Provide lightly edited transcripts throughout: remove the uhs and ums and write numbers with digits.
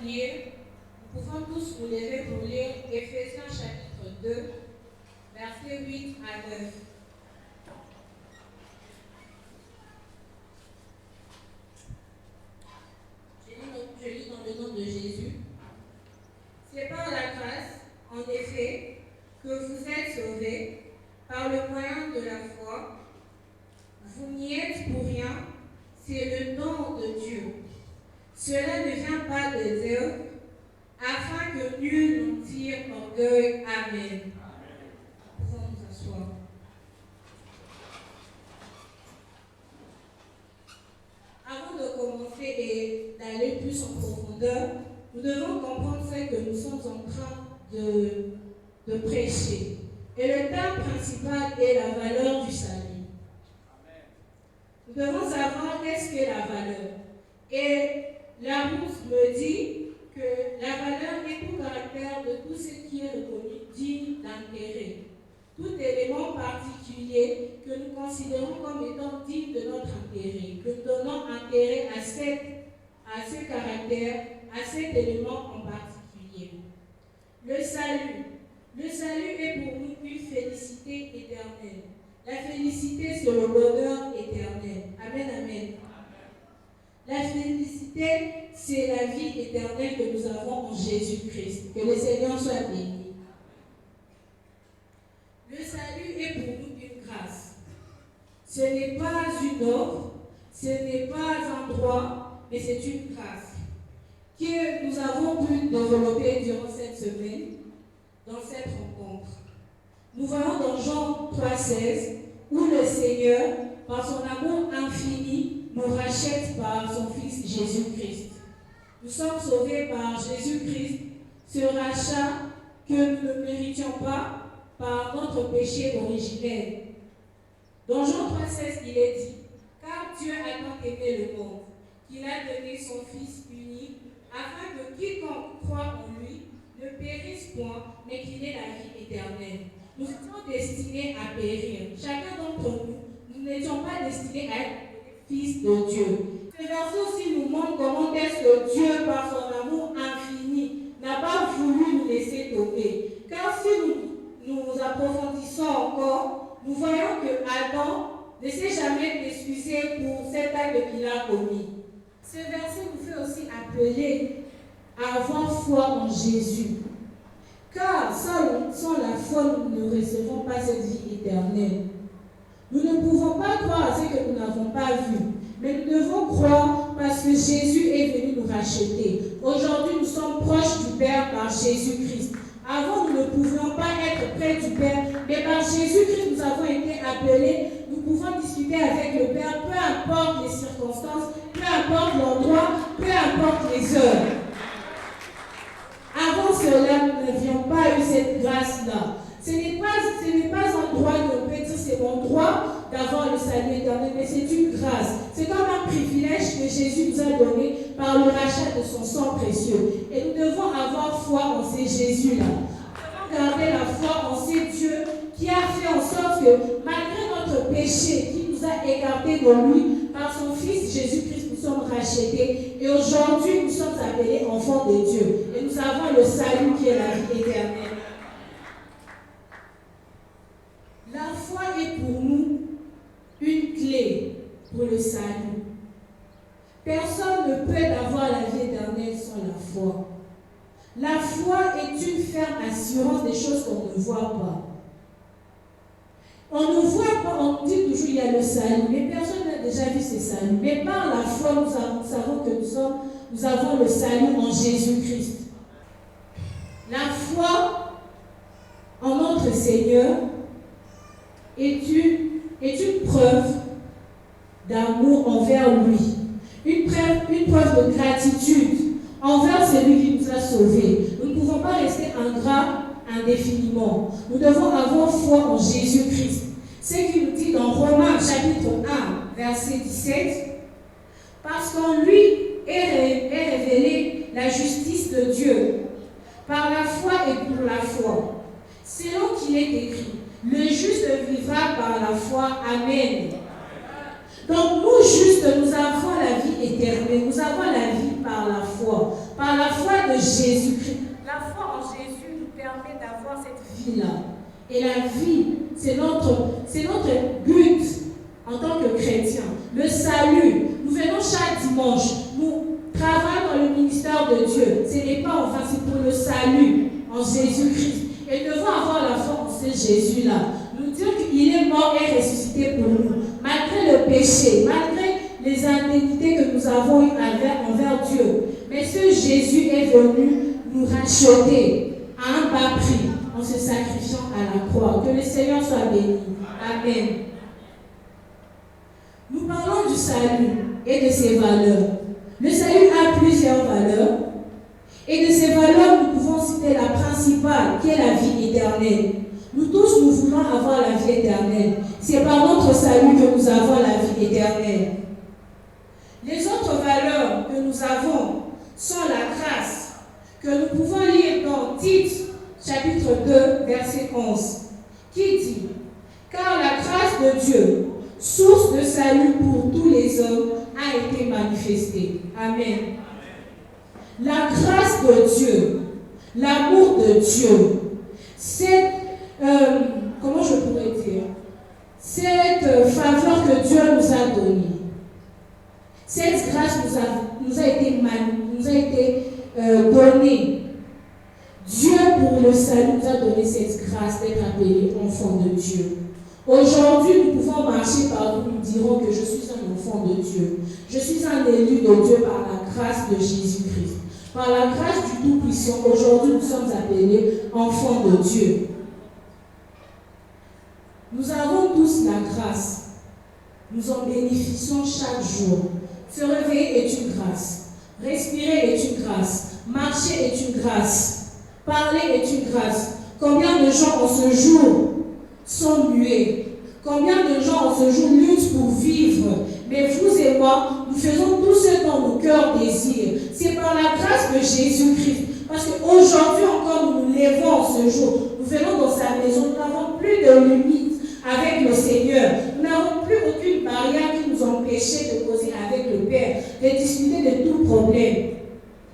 lire, nous pouvons tous nous lever pour lire Éphésiens chapitre 2, versets 8 à 9. Je lis dans le nom de Jésus. C'est par la grâce, en effet, que vous êtes sauvés, par le moyen de la foi. Vous n'y êtes pour rien, c'est le don de Dieu. Cela ne vient pas des œuvres, afin que nul n'en tire orgueil. Amen. Nous pouvons nous asseoir. Avant de commencer et d'aller plus en profondeur, nous devons comprendre ce que nous sommes en train de prêcher. Et le thème principal est la valeur du salut. Nous devons savoir qu'est-ce qu'est la valeur. Et Larousse me dit que la valeur est tout caractère de tout ce qui est reconnu digne d'intérêt. Tout élément particulier que nous considérons comme étant digne de notre intérêt, que nous donnons intérêt à ce caractère, à cet élément en particulier. Le salut. Le salut est pour nous une félicité éternelle. La félicité, c'est le bonheur éternel. Amen, amen. La félicité, c'est la vie éternelle que nous avons en Jésus-Christ. Que le Seigneur soit béni. Le salut est pour nous une grâce. Ce n'est pas une offre, ce n'est pas un droit, mais c'est une grâce que nous avons pu développer durant cette semaine, dans cette rencontre. Nous voyons dans Jean 3,16 où le Seigneur, par son amour infini, nous rachète par son Fils Jésus-Christ. Nous sommes sauvés par Jésus-Christ, ce rachat que nous ne méritions pas par notre péché originel. Dans Jean 3,16, il est dit, car Dieu a tant aimé le monde, qu'il a donné son Fils unique, afin que quiconque croit en lui ne périsse point, mais qu'il ait la vie éternelle. Nous étions destinés à périr. Chacun d'entre nous, nous n'étions pas destinés à être fils de Dieu. Ce verset aussi nous montre comment est-ce que Dieu, par son amour infini, n'a pas voulu nous laisser tomber. Car si nous approfondissons encore, nous voyons que Adam ne s'est jamais excusé pour cet acte qu'il a commis. Ce verset nous fait aussi appeler à avoir foi en Jésus. Car sans la foi, nous ne recevons pas cette vie éternelle. Nous ne pouvons pas croire à ce que nous n'avons pas vu, mais nous devons croire parce que Jésus est venu nous racheter. Aujourd'hui, nous sommes proches du Père par Jésus-Christ. Avant, nous ne pouvions pas être près du Père, mais par Jésus-Christ, nous avons été appelés. Nous pouvons discuter avec le Père, peu importe les circonstances, peu importe l'endroit, peu importe les heures. Avant cela, nous n'avions pas eu cette grâce-là. Ce n'est pas un droit que l'on peut dire c'est mon droit d'avoir le salut éternel, mais c'est une grâce. C'est comme un privilège que Jésus nous a donné par le rachat de son sang précieux. Et nous devons avoir foi en ces Jésus-là. Nous devons garder la foi en ces dieux qui a fait en sorte que malgré notre péché, qui nous a écartés de lui, par son Fils Jésus-Christ, nous sommes rachetés. Et aujourd'hui, nous sommes appelés enfants de Dieu. Et nous avons le salut qui est la vie éternelle. La foi est pour nous une clé pour le salut. Personne ne peut avoir la vie éternelle sans la foi. La foi est une ferme assurance des choses qu'on ne voit pas. On ne voit pas, on dit toujours qu'il y a le salut, mais personne n'a déjà vu ce salut. Mais par la foi, nous savons que nous avons le salut en Jésus-Christ. La foi en notre Seigneur est une preuve d'amour envers lui, une preuve de gratitude envers celui qui nous a sauvés. Nous ne pouvons pas rester ingrats indéfiniment. Nous devons avoir foi en Jésus-Christ. Ce qu'il nous dit dans Romains chapitre 1, verset 17, parce qu'en lui est révélée la justice de Dieu, par la foi et pour la foi. Selon qu'il est écrit, le juste vivra par la foi. Amen. Donc nous juste, nous avons la vie éternelle, nous avons la vie par la foi de Jésus-Christ. La foi en Jésus nous permet d'avoir cette vie-là. Et la vie, c'est notre but en tant que chrétien. Le salut, nous venons chaque dimanche, nous travaillons dans le ministère de Dieu. Ce n'est pas enfin, c'est pour le salut en Jésus-Christ. Et nous devons avoir la foi en ce Jésus-là. Nous dire qu'il est mort et ressuscité pour nous. Malgré le péché, malgré les indemnités que nous avons eues envers Dieu. Mais ce Jésus est venu nous racheter à un bas prix en se sacrifiant à la croix. Que le Seigneur soit béni. Amen. Nous parlons du salut et de ses valeurs. Le salut a plusieurs valeurs. Et de ces valeurs, nous pouvons citer la principale, qui est la vie éternelle. Nous tous, nous voulons avoir la vie éternelle. C'est par notre salut que nous avons la vie éternelle. Les autres valeurs que nous avons sont la grâce, que nous pouvons lire dans Tite, chapitre 2, verset 11, qui dit « Car la grâce de Dieu, source de salut pour tous les hommes, a été manifestée. » Amen. La grâce de Dieu, l'amour de Dieu, cette, comment je pourrais dire, cette faveur que Dieu nous a donnée, cette grâce nous a été donnée. Dieu, pour le salut, nous a donné cette grâce d'être appelé enfant de Dieu. Aujourd'hui, nous pouvons marcher partout, nous dirons que je suis un enfant de Dieu. Je suis un élu de Dieu par la grâce de Jésus-Christ. Par la grâce du Tout-Puissant, aujourd'hui, nous sommes appelés enfants de Dieu. Nous avons tous la grâce. Nous en bénéficions chaque jour. Se réveiller est une grâce. Respirer est une grâce. Marcher est une grâce. Parler est une grâce. Combien de gens en ce jour sont muets? Combien de gens en ce jour luttent pour vivre? Mais vous et moi, nous faisons tout ce dont nos cœurs désirent. C'est par la grâce de Jésus-Christ. Parce qu'aujourd'hui encore, nous nous levons ce jour. Nous venons dans sa maison. Nous n'avons plus de limites avec le Seigneur. Nous n'avons plus aucune barrière qui nous empêchait de causer avec le Père, de discuter de tout problème.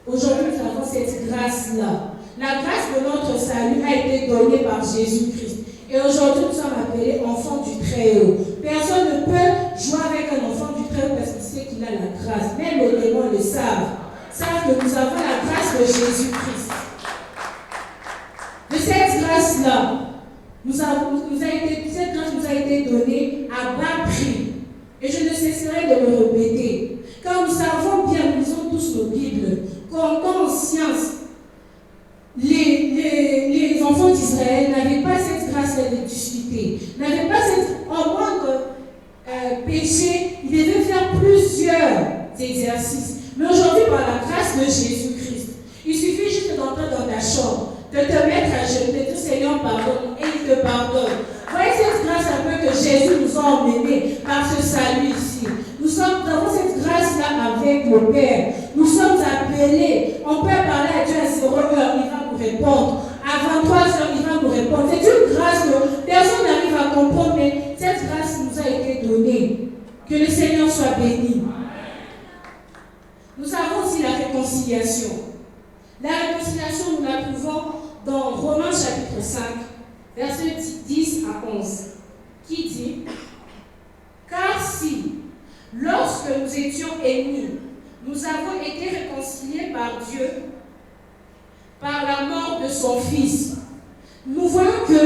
Aujourd'hui, nous avons cette grâce-là. La grâce de notre salut a été donnée par Jésus-Christ. Et aujourd'hui, nous sommes appelés enfants du Très-Haut. Personne ne peut jouer avec un enfant du Très-Haut parce qu'il sait qu'il a la grâce. Même les démons le savent que nous avons la grâce de Jésus-Christ. De cette grâce-là, cette grâce nous a été donnée à bas prix. Et je ne cesserai de le répéter. Car nous savons bien, nous lisons tous nos Bibles, qu'en science, les enfants d'Israël n'avaient pas cette grâce de discuter, n'avaient pas cette, en moindre péché, ils devaient faire plusieurs exercices. Mais aujourd'hui, par la grâce de Jésus-Christ, il suffit juste d'entrer dans ta chambre, de te mettre à genoux, de dire Seigneur pardonne, et il te pardonne. Voyez cette grâce un peu que Jésus nous a emmenés par ce salut ici. Nous avons cette grâce-là avec le Père. Nous sommes appelés. On peut parler à Dieu à 0h, il va nous répondre. À 23h, il va nous répondre. C'est une grâce que personne n'arrive à comprendre, mais cette grâce nous a été donnée. Que le Seigneur soit béni. Nous avons aussi la réconciliation. La réconciliation, nous la trouvons dans Romains chapitre 5, versets 10 à 11, qui dit « Car si, lorsque nous étions ennemis, nous avons été réconciliés par Dieu, par la mort de son Fils, nous voyons que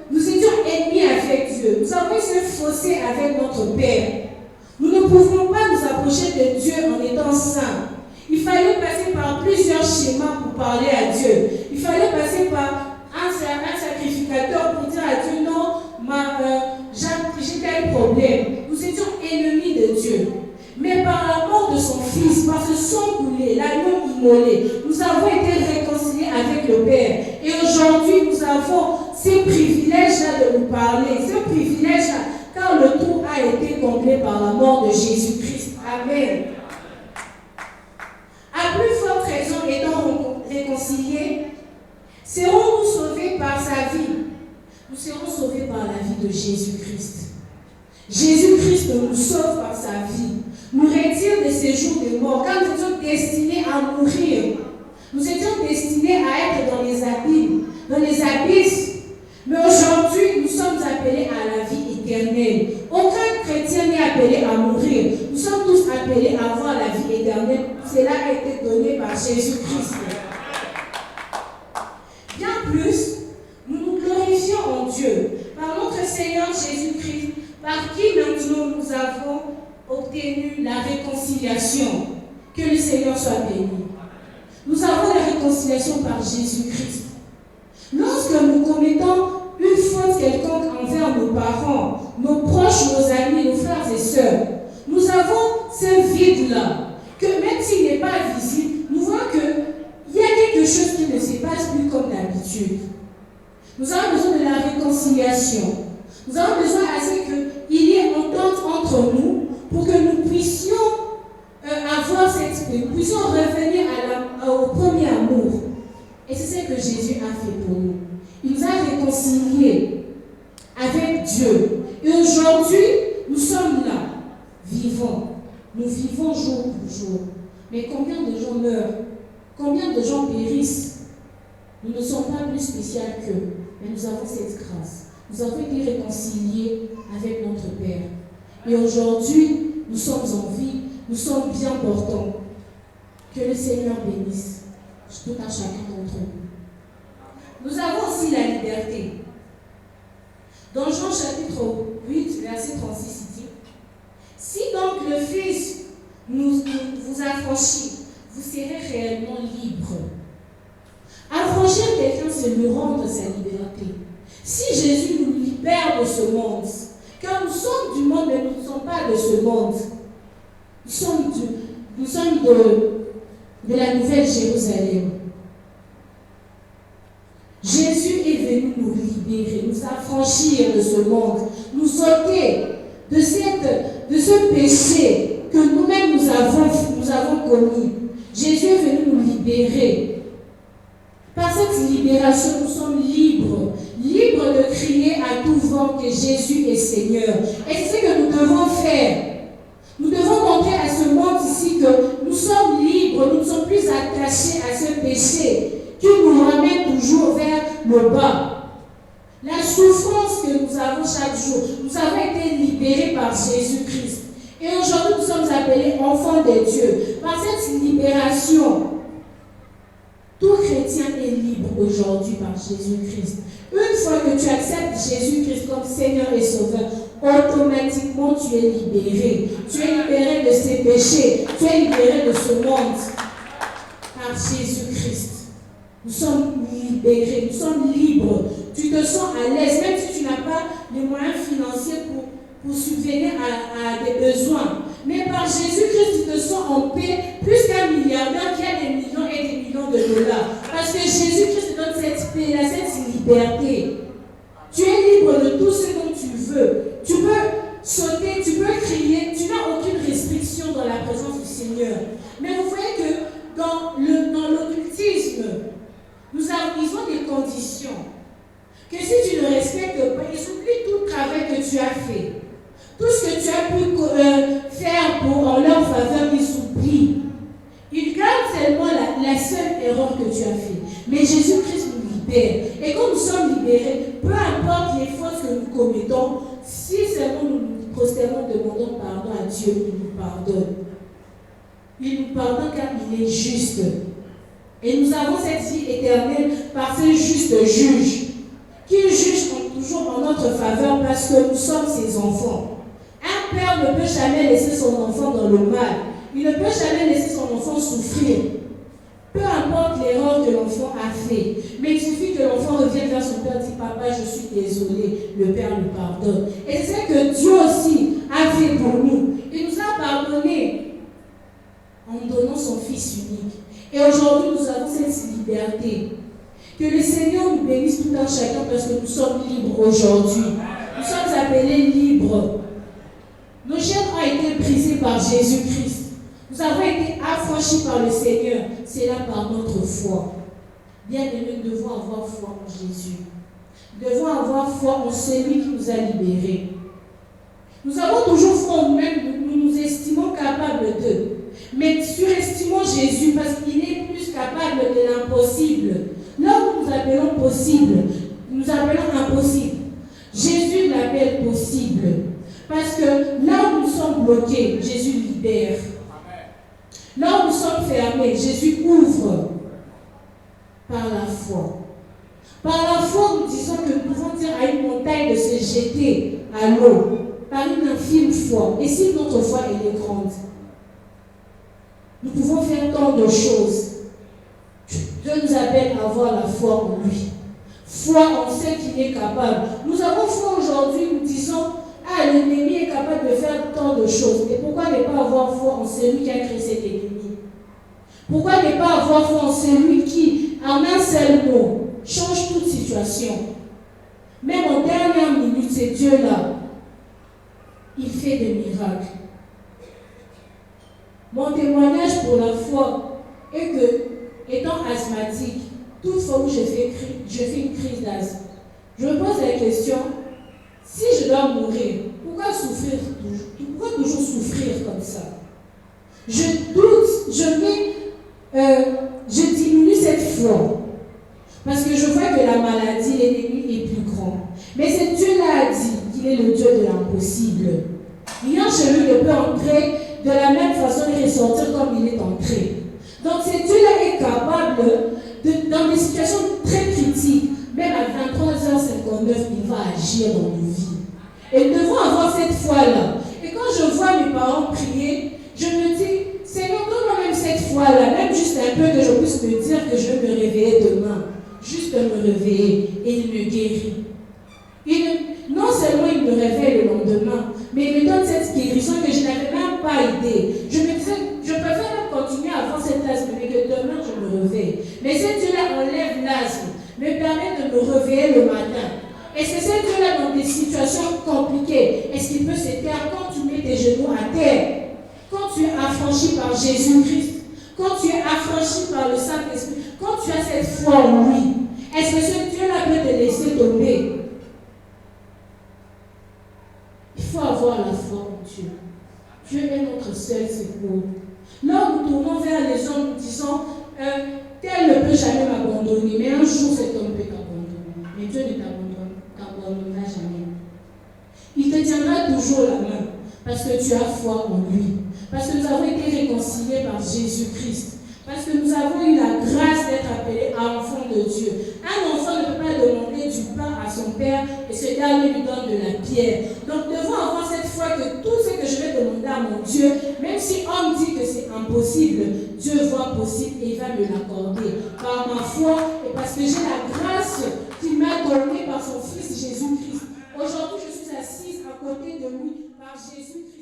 nous étions ennemis avec Dieu. Nous avons ce fossé avec notre Père. Nous ne pouvons pas nous approcher de Dieu en étant saints. Il fallait passer par plusieurs schémas pour parler à Dieu. Il fallait passer par un sacrificateur pour dire à Dieu, non, j'ai tel problème. Nous étions ennemis de Dieu. Mais par la mort de son Fils, par ce sang coulé, l'agneau immolé, nous avons été réconciliés avec le Père. Et aujourd'hui, nous avons ces privilèges-là de nous parler, ce privilège-là, car le tout a été comblé par la mort de Jésus-Christ. Amen. À plus forte raison, étant réconciliés, serons-nous sauvés par sa vie? Nous serons sauvés par la vie de Jésus-Christ. Jésus-Christ nous sauve par sa vie, nous retire de ces jours de mort. Quand nous étions destinés à mourir, nous étions destinés à être dans les abîmes, dans les abysses. Mais aujourd'hui, nous sommes appelés à la vie éternelle. Aucun chrétien n'est appelé à mourir. Nous sommes tous appelés à avoir la vie éternelle. Cela a été donné par Jésus-Christ. Bien plus, nous nous glorifions en Dieu par notre Seigneur Jésus-Christ, par qui maintenant nous avons obtenu la réconciliation. Que le Seigneur soit béni. Nous avons la réconciliation par Jésus-Christ. Lorsque nous commettons une faute quelconque envers nos parents, nos proches, nos amis, nos frères et sœurs, nous avons ce vide-là, que même s'il n'est pas visible, nous voyons qu'il y a quelque chose qui ne se passe plus comme d'habitude. Nous avons besoin de la réconciliation. Nous avons besoin à ce qu'il y ait entente entre nous pour que nous puissions puissions revenir au premier amour. Et c'est ce que Jésus a fait pour nous. Il nous a réconciliés avec Dieu. Et aujourd'hui, nous sommes là, vivants. Nous vivons jour pour jour. Mais combien de gens meurent? Combien de gens périssent? Nous ne sommes pas plus spéciaux qu'eux. Mais nous avons cette grâce. Nous avons été réconciliés avec notre Père. Et aujourd'hui, nous sommes en vie. Nous sommes bien portants. Que le Seigneur bénisse tout à chacun d'entre nous. Nous avons aussi la liberté. Dans Jean chapitre 8, verset 36, il dit: si donc le Fils vous affranchit, vous serez réellement libre. Affranchir quelqu'un, c'est lui rendre sa liberté. Si Jésus nous libère de ce monde, car nous sommes du monde, mais nous ne sommes pas de ce monde. Nous sommes de la Nouvelle Jérusalem. Jésus est venu nous libérer, nous affranchir de ce monde, nous ôter de ce péché que nous-mêmes nous avons commis. Jésus est venu nous libérer. Par cette libération, nous sommes libres, libres de crier à tout vent que Jésus est Seigneur. Et c'est ce que nous devons faire. Nous devons montrer à ce monde ici que nous sommes libres, nous ne sommes plus attachés à ce péché qui nous ramène toujours vers le bas. La souffrance que nous avons chaque jour, nous avons été libérés par Jésus-Christ. Et aujourd'hui, nous sommes appelés enfants de Dieu. Par cette libération, tout chrétien est libre aujourd'hui par Jésus-Christ. Une fois que tu acceptes Jésus-Christ comme Seigneur et Sauveur, automatiquement tu es libéré. Tu es libéré de ses péchés. Tu es libéré de ce monde par Jésus-Christ. Nous sommes libérés, nous sommes libres. Tu te sens à l'aise, même si tu n'as pas les moyens financiers pour subvenir à des besoins. Mais par Jésus-Christ, tu te sens en paix, plus qu'un milliardaire qui a des millions et des millions de dollars. Parce que Jésus-Christ te donne cette paix, cette liberté. Tu es libre de tout ce dont tu veux. Tu peux sauter, tu peux crier, tu n'as aucune restriction dans la présence du Seigneur. Mais vous voyez que dans l'occultisme, ils ont des conditions. Que si tu ne respectes pas, ils oublient tout le travail que tu as fait. Tout ce que tu as pu faire en leur faveur, ils oublient. Ils gardent seulement la seule erreur que tu as faite. Mais Jésus-Christ nous libère. Et quand nous sommes libérés, peu importe les fautes que nous commettons, si seulement nous nous prosternons, demandons pardon à Dieu, il nous pardonne. Il nous pardonne car il est juste. Et nous avons cette vie éternelle par ce juste juge, qui juge toujours en notre faveur parce que nous sommes ses enfants. Un père ne peut jamais laisser son enfant dans le mal. Il ne peut jamais laisser son enfant souffrir. Peu importe l'erreur que l'enfant a fait. Mais il suffit que l'enfant revienne vers son père et dise: papa, je suis désolé. Le père lui pardonne. Et c'est ce que Dieu aussi a fait pour nous. Il nous a pardonné en donnant son Fils unique. Et aujourd'hui, nous avons cette liberté. Que le Seigneur nous bénisse tout un chacun parce que nous sommes libres aujourd'hui. Nous sommes appelés libres. Nos chaînes ont été brisées par Jésus-Christ. Nous avons été affranchis par le Seigneur. C'est là par notre foi. Bien-aimés, nous devons avoir foi en Jésus. Nous devons avoir foi en celui qui nous a libérés. Nous avons toujours foi en nous-mêmes, nous nous estimons capables de. Mais surestimons Jésus parce qu'il est plus capable de l'impossible. Là où nous appelons possible, nous appelons impossible. Jésus l'appelle possible. Parce que là où nous sommes bloqués, Jésus libère. Là où nous sommes fermés, Jésus ouvre. Par la foi. Par la foi, nous disons que nous pouvons dire à une montagne de se jeter à l'eau. Par une infime foi. Et si notre foi elle est grande, nous pouvons faire tant de choses. Dieu nous appelle à avoir la foi en lui. Foi en ce qu'il est capable. Nous avons foi aujourd'hui, nous disons, ah, l'ennemi est capable de faire tant de choses. Et pourquoi ne pas avoir foi en celui qui a créé cet ennemi? Pourquoi ne pas avoir foi en celui qui, en un seul mot, change toute situation? Même en dernière minute, c'est Dieu-là. Il fait des miracles. Mon témoignage pour la foi est que, étant asthmatique, toute fois où je fais une crise d'asthme, je me pose la question, si je dois mourir, pourquoi toujours souffrir comme ça? Je doute, je diminue cette foi. Parce que je vois que la maladie, l'ennemi est plus grand. Mais c'est Dieu-là a dit qu'il est le Dieu de l'impossible. Rien chez lui ne peut entrer de la même façon et ressortir comme il est entré. Donc c'est Dieu-là est capable, dans des situations très critiques, même à 23h59, il va agir dans nos vies. Et nous devons avoir cette foi-là. Et quand je vois mes parents prier, je me dis, Seigneur, donne-moi même cette foi-là, même juste un peu que je puisse me dire que je vais me réveiller demain. Juste me réveiller et il me guérit. Non seulement il me réveille le lendemain, mais il me donne cette guérison que je n'avais même pas idée. Je me disais, je préfère même continuer à avoir cette asthme, mais que demain je me réveille. Mais ce Dieu-là enlève l'asthme, me permet de me réveiller le matin. Et c'est ce Dieu-là dans des situations compliquées. Est-ce qu'il peut se taire quand tu mets tes genoux à terre? Quand tu es affranchi par Jésus-Christ, quand tu es affranchi par le Saint-Esprit, quand tu as cette foi en lui, est-ce que ce Dieu-là peut te laisser tomber? Il faut avoir la foi en Dieu. Dieu est notre seul secours. Là où nous tournons vers les hommes, nous disons, tel ne peut jamais m'abandonner, mais un jour cet homme peut t'abandonner. Mais Dieu ne t'abandonnera jamais. Il te tiendra toujours la main, parce que tu as foi en lui. Parce que nous avons été réconciliés par Jésus-Christ. Parce que nous avons eu la grâce d'être appelés enfants de Dieu. Un enfant ne peut pas demander du pain à son père et ce dernier lui donne de la pierre. Donc nous devons avoir cette foi que tout ce que je vais demander à mon Dieu, même si homme dit que c'est impossible, Dieu voit possible et il va me l'accorder. Par ma foi et parce que j'ai la grâce qu'il m'a donnée par son Fils Jésus-Christ. Aujourd'hui, je suis assise à côté de lui par Jésus-Christ.